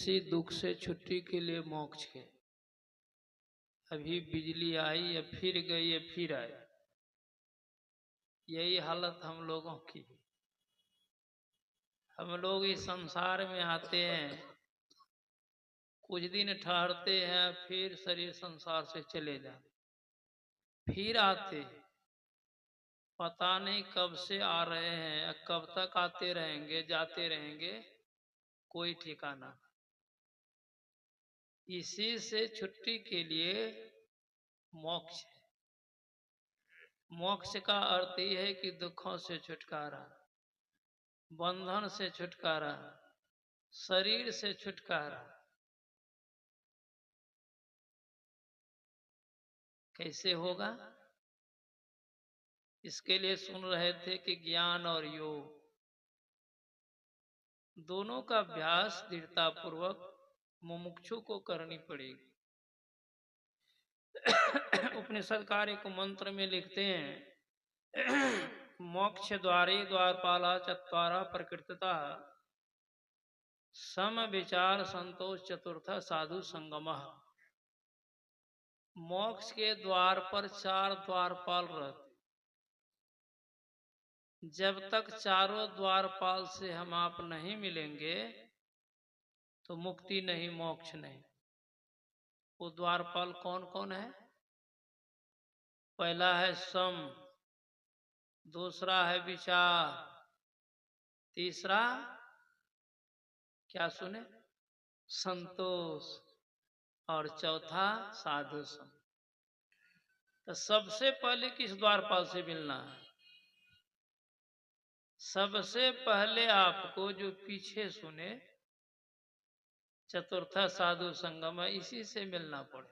किसी दुख से छुट्टी के लिए मोक्ष के। अभी बिजली आई या फिर गई या फिर आई, यही हालत हम लोगों की। हम लोग इस संसार में आते हैं, कुछ दिन ठहरते हैं, फिर शरीर संसार से चले जाते, फिर आते, पता नहीं कब से आ रहे हैं, कब तक आते रहेंगे जाते रहेंगे, कोई ठिकाना। इसी से छुट्टी के लिए मोक्ष है। मोक्ष का अर्थ ही है कि दुखों से छुटकारा, बंधन से छुटकारा, शरीर से छुटकारा। कैसे होगा? इसके लिए सुन रहे थे कि ज्ञान और योग दोनों का अभ्यास दृढ़तापूर्वक मुमुक्षु को करनी पड़ेगी। उपनिषद कार्य को मंत्र में लिखते हैं, मोक्ष द्वारे द्वारपाला चत्वारा प्रकृतता सम विचार संतोष चतुर्थ साधु संगमः। मोक्ष के द्वार पर 4 द्वारपाल रहते। जब तक चारों द्वारपाल से हम आप नहीं मिलेंगे तो मुक्ति नहीं, मोक्ष नहीं। वो द्वारपाल कौन कौन है? पहला है सम, दूसरा है विचार, तीसरा क्या सुने? संतोष, और चौथा साधु संग। तो सबसे पहले किस द्वारपाल से मिलना है? सबसे पहले आपको जो पीछे सुने, चतुर्थ साधु संगम है, इसी से मिलना पड़े।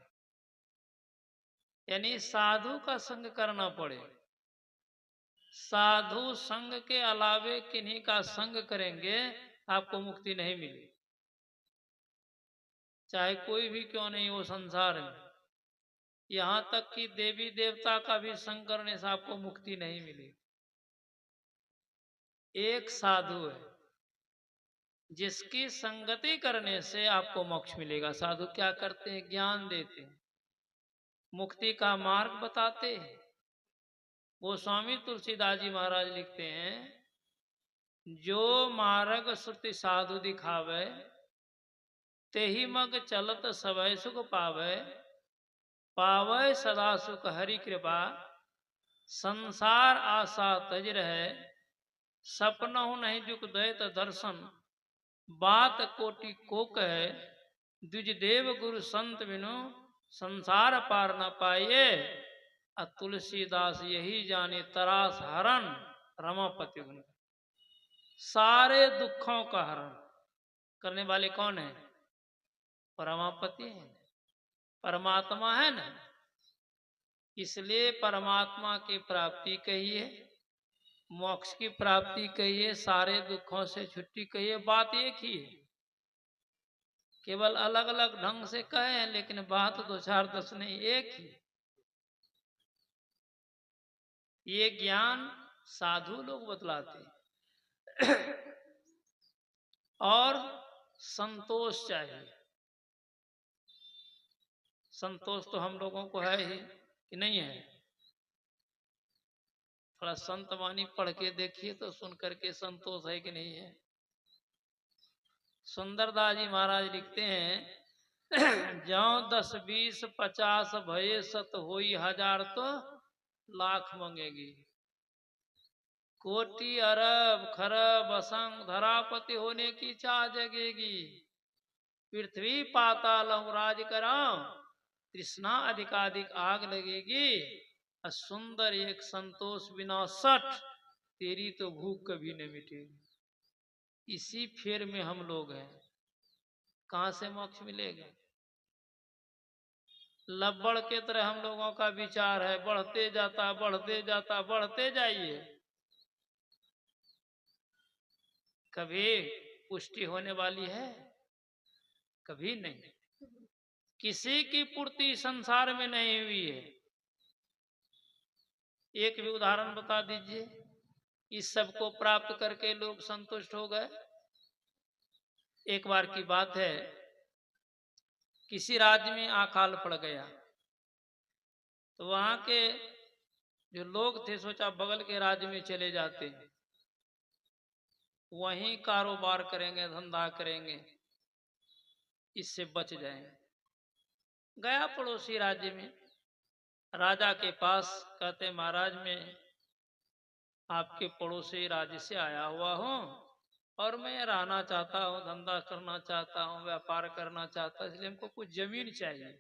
यानी साधु का संग करना पड़े। साधु संग के अलावे किन्हीं का संग करेंगे आपको मुक्ति नहीं मिलेगी, चाहे कोई भी क्यों नहीं हो संसार में। यहां तक कि देवी देवता का भी संग करने से आपको मुक्ति नहीं मिलेगी। एक साधु है जिसकी संगति करने से आपको मोक्ष मिलेगा। साधु क्या करते हैं? ज्ञान देते हैं, मुक्ति का मार्ग बताते हैं। वो स्वामी तुलसीदास जी महाराज लिखते हैं, जो मार्ग श्रुति साधु दिखावे, ते ही मग चलत सवै सुख पावे, पावे सदा सुख हरि कृपा, संसार आशा तज रहे, सपनहु नहीं जुक दैत दर्शन, बात कोटि को कहे, द्विज देव गुरु संत बिनु संसार पार न पाइए, तुलसीदास यही जाने तरास हरण, रमापति गुण। सारे दुखों का हरण करने वाले कौन है? रमापति है, परमात्मा है ना। इसलिए परमात्मा की प्राप्ति कहिए, मोक्ष की प्राप्ति कहिए, सारे दुखों से छुट्टी कहिए, बात एक ही है। केवल अलग अलग ढंग से कहे हैं, लेकिन बात 2 4 10 नहीं, एक ही। ये ज्ञान साधु लोग बतलाते। और संतोष चाहिए। संतोष तो हम लोगों को है ही कि नहीं है? थोड़ा संत वाणी पढ़ के देखिए तो सुन करके संतोष है कि नहीं है। सुंदरदास जी महाराज लिखते हैं, जौ 10 20 50 भये सत होई हजार, तो लाख मांगेगी। कोटि अरब खरब असंग धरापति होने की चाह जगेगी। पृथ्वी पाताल राज कराओ, तृष्णा अधिकाधिक आग लगेगी। सुंदर एक संतोष बिना सठ, तेरी तो भूख कभी न मिटेगी। इसी फेर में हम लोग हैं। कहां से मोक्ष मिलेगा? लब्बड़ के तरह हम लोगों का विचार है, बढ़ते जाता बढ़ते जाता, बढ़ते जाइए, कभी पुष्टि होने वाली है? कभी नहीं। किसी की पूर्ति संसार में नहीं हुई है। एक भी उदाहरण बता दीजिए, इस सब को प्राप्त करके लोग संतुष्ट हो गए। एक बार की बात है, किसी राज्य में अकाल पड़ गया तो वहां के जो लोग थे सोचा बगल के राज्य में चले जाते, वहीं कारोबार करेंगे, धंधा करेंगे, इससे बच जाएंगे। गया पड़ोसी राज्य में, राजा के पास, कहते महाराज मैं आपके पड़ोसी राज्य से आया हुआ हूँ और मैं रहना चाहता हूँ, धंधा करना चाहता हूँ, व्यापार करना चाहता हूँ, इसलिए हमको कुछ जमीन चाहिए।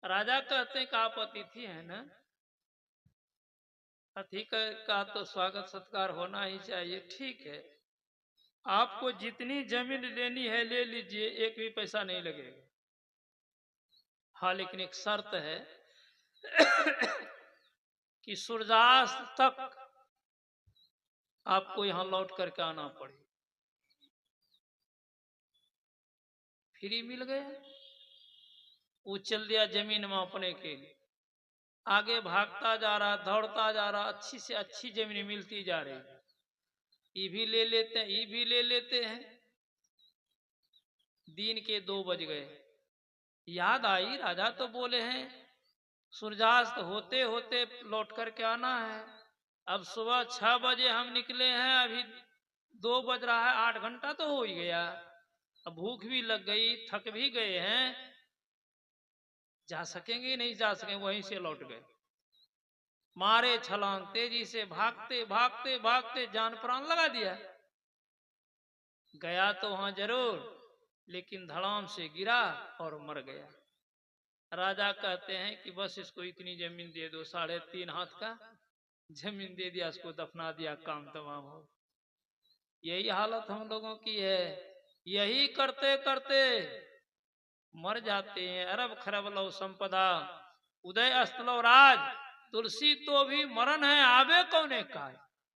राजा कहते हैं कि आप अतिथि हैं ना, अतिथि का तो स्वागत सत्कार होना ही चाहिए। ठीक है, आपको जितनी जमीन लेनी है ले लीजिए, एक भी पैसा नहीं लगेगा। हाँ, लेकिन एक शर्त है कि सूर्यास्त तक आपको यहां लौट करके आना पड़े। फ्री मिल गया, वो चल दिया जमीन मापने के लिए, आगे भागता जा रहा, दौड़ता जा रहा, अच्छी से अच्छी जमीन मिलती जा रही, ये भी ले लेते हैं, ये भी ले लेते हैं। दिन के 2 बज गए, याद आई राजा तो बोले हैं सूर्यास्त होते होते लौट करके आना है। अब सुबह 6 बजे हम निकले हैं, अभी 2 बज रहा है, 8 घंटा तो हो ही गया। अब भूख भी लग गई, थक भी गए हैं, जा सकेंगे नहीं जा सकेंगे, वहीं से लौट गए। मारे छलांग, तेजी से भागते भागते भागते जान प्राण लगा दिया। गया तो वहां जरूर, लेकिन धड़ाम से गिरा और मर गया। राजा कहते हैं कि बस इसको इतनी जमीन दे दो, 3.5 हाथ का जमीन दे दिया, इसको दफना दिया, काम तमाम हो। यही हालत हम लोगों की है, यही करते करते मर जाते हैं। अरब खरब लो संपदा, उदय अस्त लो राज, तुलसी तो भी मरण है, आवे कौने का।